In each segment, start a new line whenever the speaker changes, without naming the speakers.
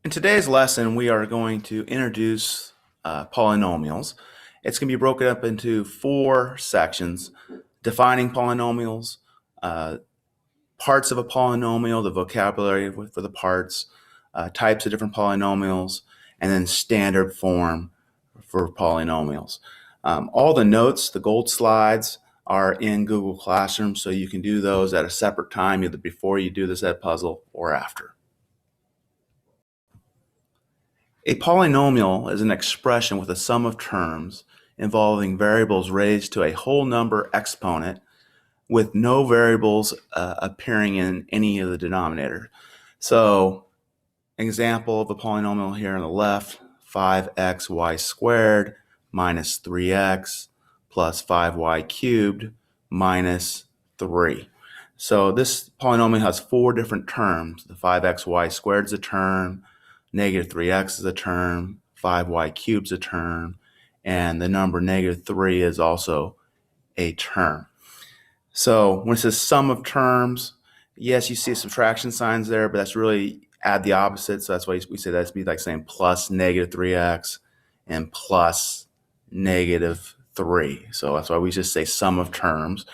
In today's lesson, we are going to introduce polynomials. It's going to be broken up into 4 sections: defining polynomials, parts of a polynomial, the vocabulary for the parts, types of different polynomials, and then standard form for polynomials. All the notes, the gold slides, are in Google Classroom, so you can do those at a separate time, either before you do this Edpuzzle or after. A polynomial is an expression with a sum of terms involving variables raised to a whole number exponent with no variables appearing in any of the denominator. So, an example of a polynomial here on the left, 5xy squared minus 3x plus 5y cubed minus 3. So this polynomial has 4 different terms. The 5xy squared is a term, negative 3x is a term, 5y cubed is a term, and the number negative 3 is also a term. So when it says sum of terms, yes, you see subtraction signs there, but that's really add the opposite. So that's why we say that's be like saying plus negative 3x and plus negative 3. So that's why we just say sum of terms.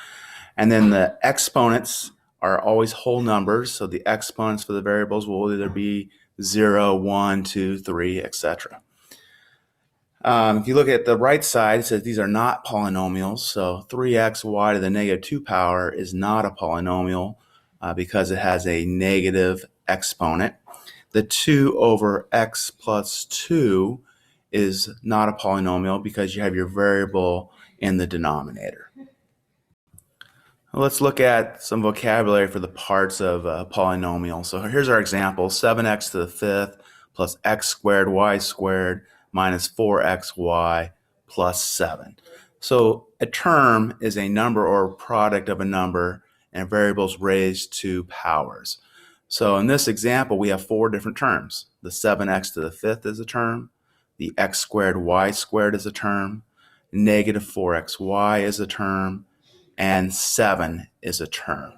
And then the exponents are always whole numbers. So the exponents for the variables will either be 0, 1, 2, 3, etc. If you look at the right side, it says these are not polynomials. So 3xy to the negative 2 power is not a polynomial because it has a negative exponent. The 2 over x plus 2 is not a polynomial because you have your variable in the denominator. Let's look at some vocabulary for the parts of a polynomial. So here's our example: 7x to the 5th plus x squared y squared minus 4xy plus 7. So a term is a number or product of a number and variables raised to powers. So in this example, we have 4 different terms. The 7x to the 5th is a term. The x squared y squared is a term. Negative 4xy is a term. And 7 is a term.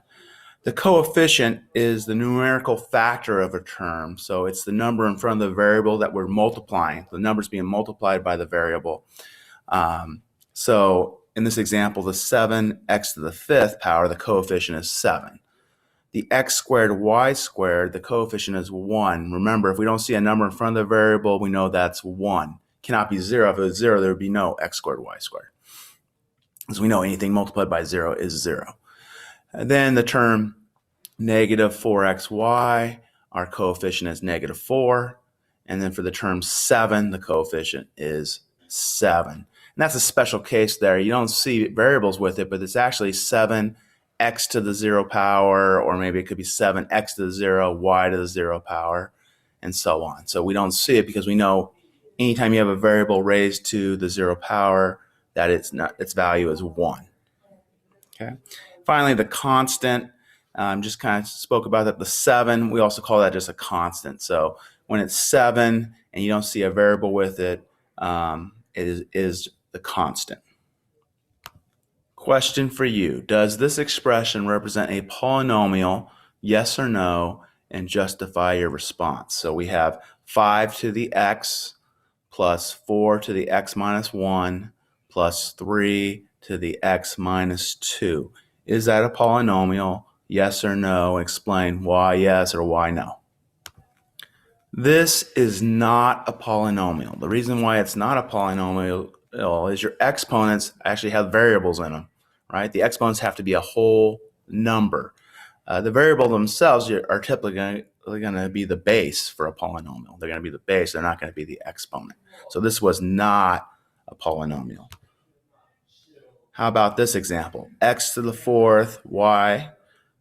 The coefficient is the numerical factor of a term. So it's the number in front of the variable that we're multiplying. The number's being multiplied by the variable. So in this example, the 7x to the 5th power, the coefficient is 7. The x squared y squared, the coefficient is 1. Remember, if we don't see a number in front of the variable, we know that's 1. It cannot be 0. If it was 0, there would be no x squared y squared. As we know, anything multiplied by 0 is 0. And then the term negative 4xy, our coefficient is negative 4. And then for the term 7, the coefficient is 7. And that's a special case there. You don't see variables with it, but it's actually 7x to the 0 power, or maybe it could be 7x to the 0, y to the 0 power, and so on. So we don't see it because we know anytime you have a variable raised to the 0 power, that its value is 1. Okay. Finally, the constant, just kind of spoke about that. The 7, we also call that just a constant. So when it's 7 and you don't see a variable with it, it is the constant. Question for you: does this expression represent a polynomial? Yes or no, and justify your response. So we have 5 to the x plus 4 to the x minus 1 plus 3 to the x minus 2. Is that a polynomial? Yes or no? Explain why yes or why no. This is not a polynomial. The reason why it's not a polynomial is your exponents actually have variables in them, right? The exponents have to be a whole number. The variable themselves are typically going to be the base for a polynomial. They're going to be the base. They're not going to be the exponent. So this was not a polynomial. How about this example? X to the 4th y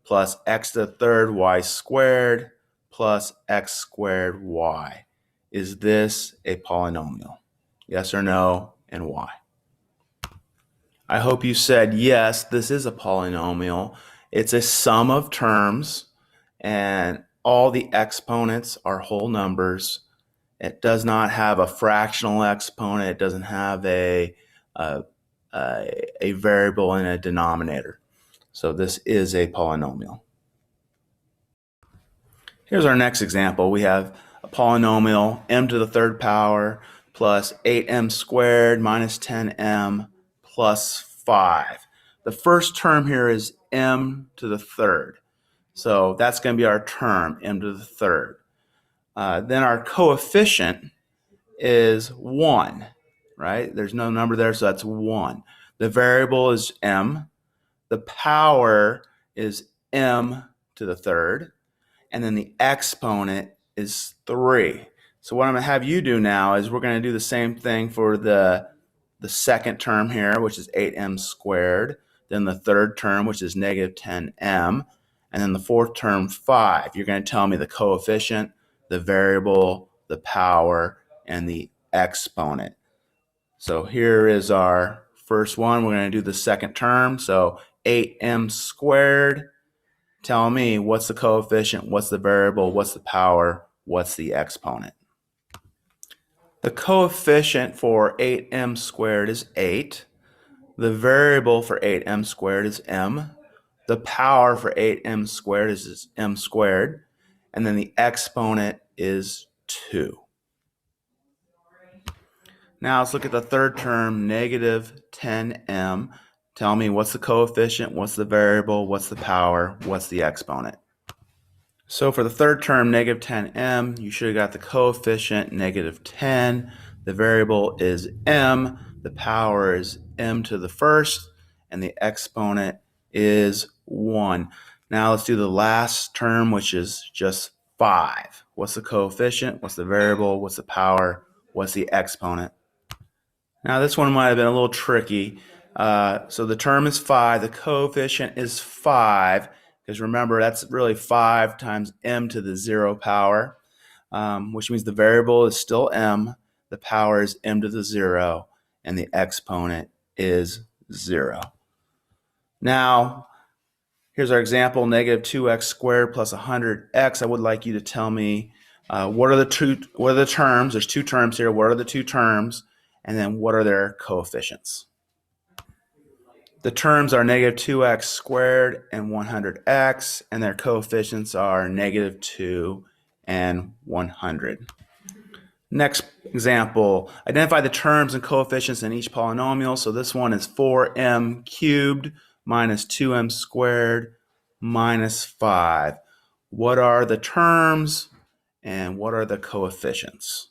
plus x to the 3rd y squared plus x squared y. Is this a polynomial? Yes or no, and why? I hope you said yes, this is a polynomial. It's a sum of terms, and all the exponents are whole numbers. It does not have a fractional exponent. It doesn't have a variable in a denominator. So this is a polynomial. Here's our next example. We have polynomial m to the third power plus 8m squared minus 10m plus 5. The first term here is m to the third. So that's going to be our term, m to the third. Then our coefficient is 1, right? There's no number there, so that's 1. The variable is m. The power is m to the third. And then the exponent is 3. So what I'm going to have you do now is we're going to do the same thing for the second term here, which is 8m squared. Then the third term, which is negative 10m. And then the fourth term, 5. You're going to tell me the coefficient, the variable, the power, and the exponent. So here is our first one. We're going to do the second term. So 8m squared. Tell me what's the coefficient, what's the variable, what's the power, what's the exponent. The coefficient for 8m squared is 8. The variable for 8m squared is m. The power for 8m squared is m squared. And then the exponent is 2. Now let's look at the third term, negative 10m. Tell me what's the coefficient, what's the variable, what's the power, what's the exponent. So for the third term, negative 10m, you should have got the coefficient, negative 10. The variable is m. The power is m to the first. And the exponent is 1. Now let's do the last term, which is just 5. What's the coefficient? What's the variable? What's the power? What's the exponent? Now this one might have been a little tricky. So the term is 5. The coefficient is 5. Because remember, that's really 5 times m to the 0 power, which means the variable is still m, the power is m to the 0, and the exponent is 0. Now, here's our example, negative 2x squared plus 100x. I would like you to tell me what are the terms? There's two terms here. What are the two terms? And then what are their coefficients? The terms are negative 2x squared and 100x, and their coefficients are negative 2 and 100. Next example, identify the terms and coefficients in each polynomial. So this one is 4m cubed minus 2m squared minus 5. What are the terms and what are the coefficients?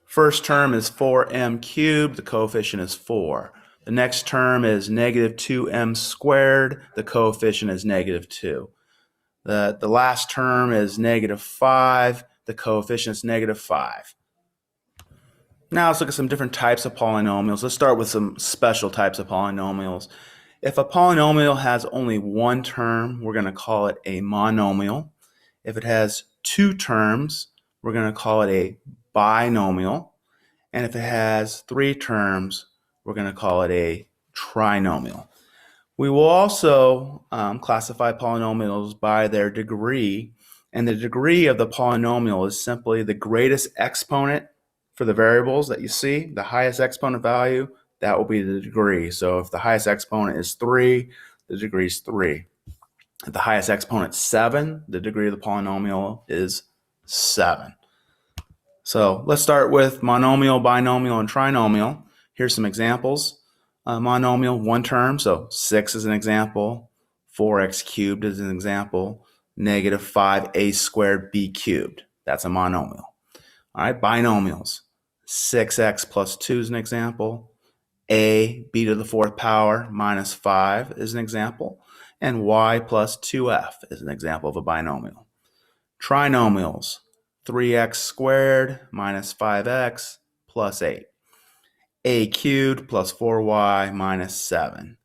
First term is 4m cubed, the coefficient is 4. The next term is negative 2m squared. The coefficient is negative 2. The last term is negative 5. The coefficient is negative 5. Now let's look at some different types of polynomials. Let's start with some special types of polynomials. If a polynomial has only one term, we're going to call it a monomial. If it has two terms, we're going to call it a binomial. And if it has three terms, we're going to call it a trinomial. We will also classify polynomials by their degree, and the degree of the polynomial is simply the greatest exponent for the variables that you see. The highest exponent value, that will be the degree. So if the highest exponent is 3, the degree is 3. If the highest exponent is 7, the degree of the polynomial is 7. So let's start with monomial, binomial, and trinomial. Here's some examples. Monomial, one term, so 6 is an example. 4x cubed is an example. Negative 5a squared b cubed. That's a monomial. All right, binomials. 6x plus 2 is an example. A, b to the fourth power minus 5 is an example. And y plus 2f is an example of a binomial. Trinomials. 3x squared minus 5x plus 8. A cubed plus 4y minus 7.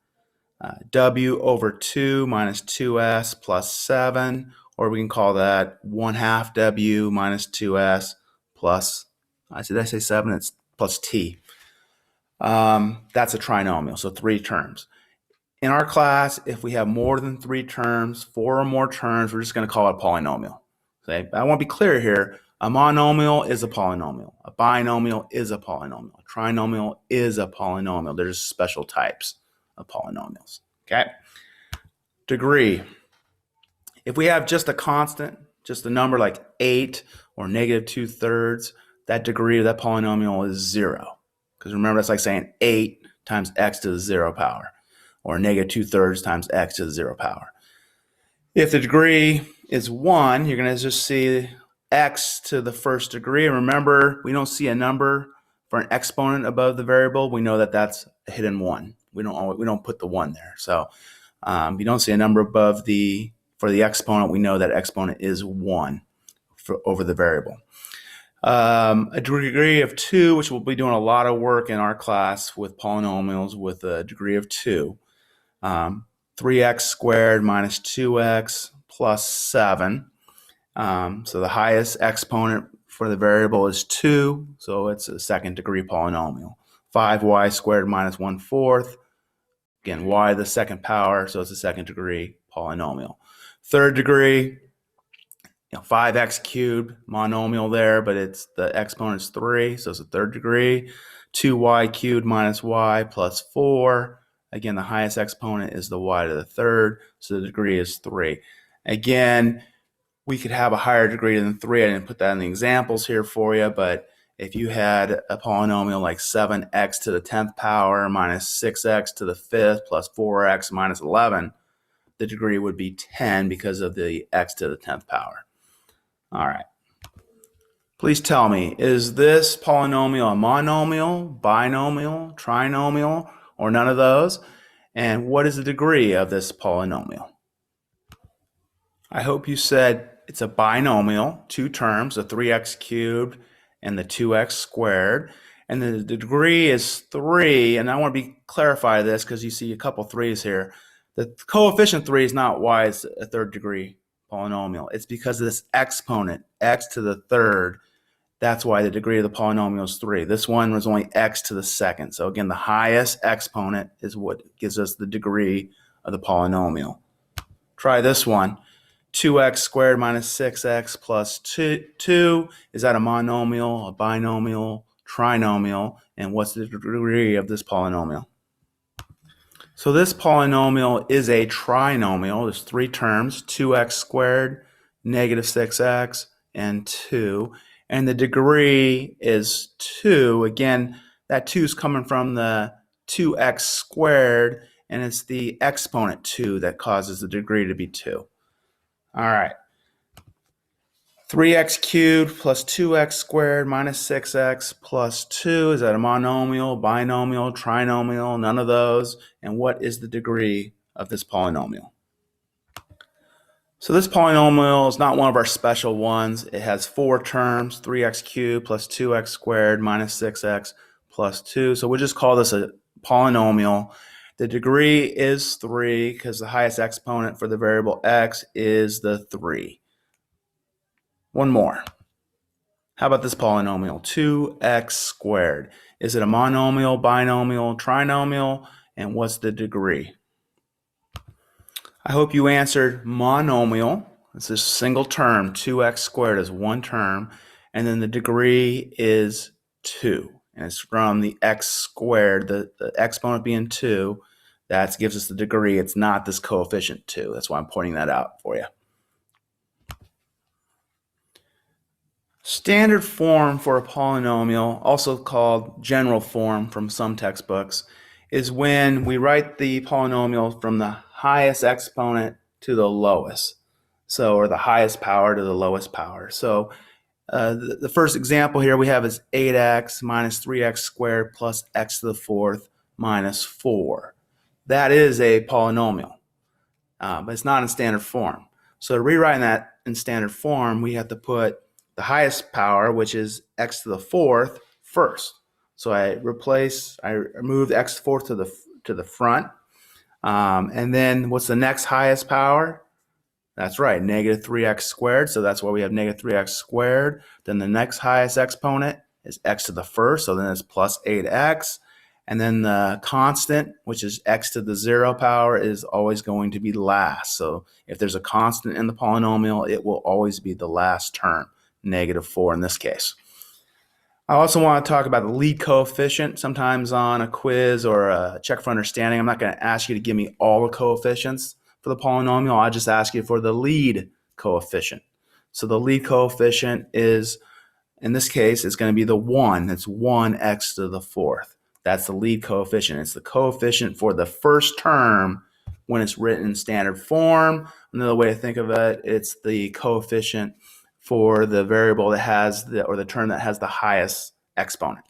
W over 2 minus 2s plus 7, or we can call that 1/2 w minus 2s plus, did I say 7? It's plus t. That's a trinomial, so 3 terms. In our class, if we have more than 3 terms, 4 or more terms, we're just going to call it a polynomial. Okay? But I want to be clear here. A monomial is a polynomial. A binomial is a polynomial. A trinomial is a polynomial. There's special types of polynomials. Okay? Degree. If we have just a constant, just a number like 8 or negative 2/3, that degree of that polynomial is 0. Because remember, that's like saying 8 times x to the 0 power, or negative 2/3 times x to the 0 power. If the degree is 1, you're going to just see x to the first degree. And remember, we don't see a number for an exponent above the variable. We know that that's a hidden 1. We don't put the 1 there. So if you don't see a number above for the exponent, we know that exponent is 1 over the variable. A degree of 2, which we'll be doing a lot of work in our class with polynomials with a degree of 2. 3x squared minus 2x plus 7. So the highest exponent for the variable is 2, so it's a second degree polynomial. 5y squared minus 1/4. Again, y the second power, so it's a second degree polynomial. Third degree, 5x cubed monomial there, but the exponent is 3, so it's a third degree. 2y cubed minus y plus 4. Again, the highest exponent is the y to the third, so the degree is 3. Again, we could have a higher degree than 3. I didn't put that in the examples here for you, but if you had a polynomial like 7x to the 10th power minus 6x to the 5th plus 4x minus 11, the degree would be 10 because of the x to the 10th power. All right. Please tell me, is this polynomial a monomial, binomial, trinomial, or none of those? And what is the degree of this polynomial? I hope you said it's a binomial, 2 terms, the 3x cubed and the 2x squared. And the degree is 3, and I want to clarify this because you see a couple 3's here. The coefficient 3 is not why it's a third degree polynomial. It's because of this exponent, x to the third. That's why the degree of the polynomial is 3. This one was only x to the second. So again, the highest exponent is what gives us the degree of the polynomial. Try this one. 2x squared minus 6x plus 2. Is that a monomial, a binomial, trinomial? And what's the degree of this polynomial? So this polynomial is a trinomial. There's 3 terms, 2x squared, negative 6x, and 2. And the degree is 2. Again, that 2 is coming from the 2x squared, and it's the exponent 2 that causes the degree to be 2. All right. 3x cubed plus 2x squared minus 6x plus 2. Is that a monomial, binomial, trinomial? None of those. And what is the degree of this polynomial? So this polynomial is not one of our special ones. It has 4 terms, 3x cubed plus 2x squared minus 6x plus 2. So we'll just call this a polynomial. The degree is 3 because the highest exponent for the variable x is the 3. One more. How about this polynomial? 2x squared. Is it a monomial, binomial, trinomial? And what's the degree? I hope you answered monomial. It's a single term. 2x squared is one term. And then the degree is 2. And it's from the x squared, the exponent being 2. That gives us the degree. It's not this coefficient 2. That's why I'm pointing that out for you. Standard form for a polynomial, also called general form from some textbooks, is when we write the polynomial from the highest exponent to the lowest. So, or the highest power to the lowest power. So the first example here we have is 8x minus 3x squared plus x to the 4th minus 4. That is a polynomial, but it's not in standard form. So rewriting that in standard form, we have to put the highest power, which is x to the 4th, first. So I moved x to the 4th to the front. And then what's the next highest power? That's right, negative 3x squared. So that's why we have negative 3x squared. Then the next highest exponent is x to the 1st. So then it's plus 8x. And then the constant, which is x to the 0 power, is always going to be last. So if there's a constant in the polynomial, it will always be the last term, negative 4 in this case. I also want to talk about the lead coefficient. Sometimes on a quiz or a check for understanding, I'm not going to ask you to give me all the coefficients for the polynomial. I'll just ask you for the lead coefficient. So the lead coefficient is, in this case, it's going to be the 1. It's 1x to the 4th. That's the lead coefficient. It's the coefficient for the first term when it's written in standard form. Another way to think of it, it's the coefficient for the variable that has or the term that has the highest exponent.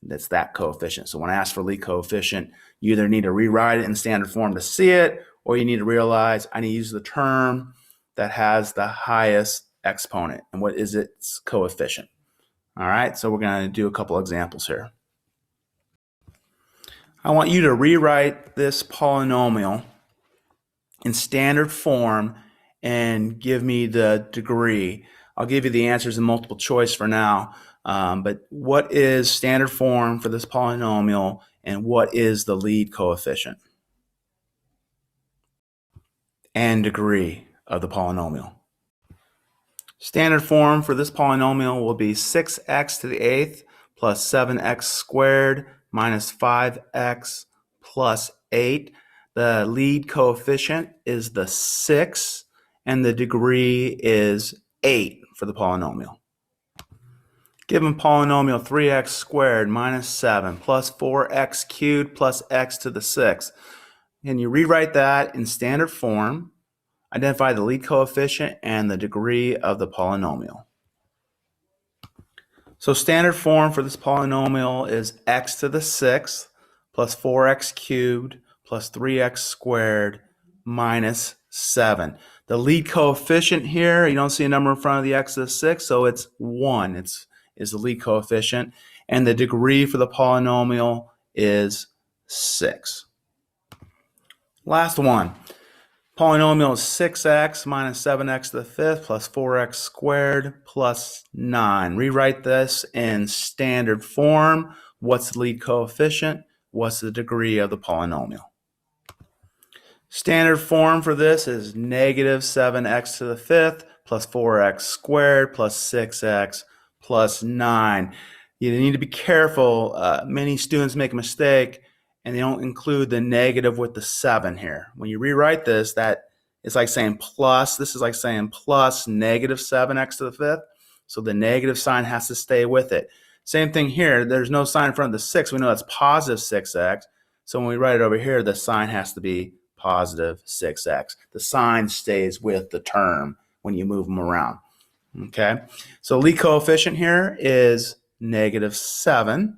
That's that coefficient. So when I ask for lead coefficient, you either need to rewrite it in standard form to see it, or you need to realize I need to use the term that has the highest exponent. And what is its coefficient? All right, so we're going to do a couple examples here. I want you to rewrite this polynomial in standard form and give me the degree. I'll give you the answers in multiple choice for now, but what is standard form for this polynomial and what is the lead coefficient and degree of the polynomial? Standard form for this polynomial will be 6x to the 8th plus 7x squared minus 5x plus 8. The lead coefficient is the 6, and the degree is 8 for the polynomial. Given polynomial 3x squared minus 7 plus 4x cubed plus x to the 6th. Can you rewrite that in standard form? Identify the lead coefficient and the degree of the polynomial. So standard form for this polynomial is x to the 6th plus 4x cubed plus 3x squared minus 7. The lead coefficient here, you don't see a number in front of the x to the 6th, so it's 1. Is the lead coefficient. And the degree for the polynomial is 6. Last one. Polynomial is 6x minus 7x to the 5th plus 4x squared plus 9. Rewrite this in standard form. What's the lead coefficient? What's the degree of the polynomial? Standard form for this is negative 7x to the 5th plus 4x squared plus 6x plus 9. You need to be careful. Many students make a mistake and they don't include the negative with the 7 here. When you rewrite this, that it's like saying plus, this is like saying plus negative 7x to the 5th. So the negative sign has to stay with it. Same thing here, there's no sign in front of the 6. We know that's positive 6x. So when we write it over here, the sign has to be positive 6x. The sign stays with the term when you move them around. Okay, so lead coefficient here is negative 7.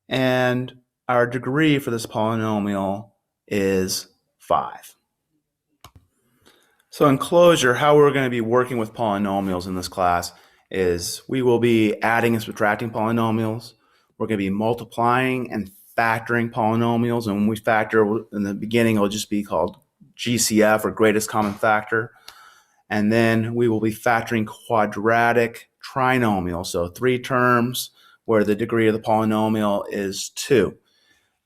And our degree for this polynomial is 5. So in closure, how we're going to be working with polynomials in this class is we will be adding and subtracting polynomials. We're going to be multiplying and factoring polynomials. And when we factor in the beginning, it'll just be called GCF or greatest common factor. And then we will be factoring quadratic trinomials. So 3 terms where the degree of the polynomial is 2.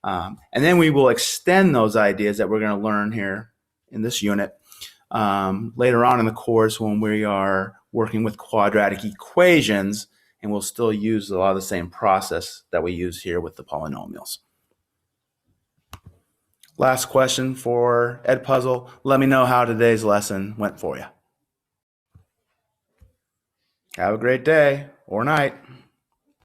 And then we will extend those ideas that we're going to learn here in this unit later on in the course when we are working with quadratic equations, and we'll still use a lot of the same process that we use here with the polynomials. Last question for Edpuzzle. Let me know how today's lesson went for you. Have a great day or night.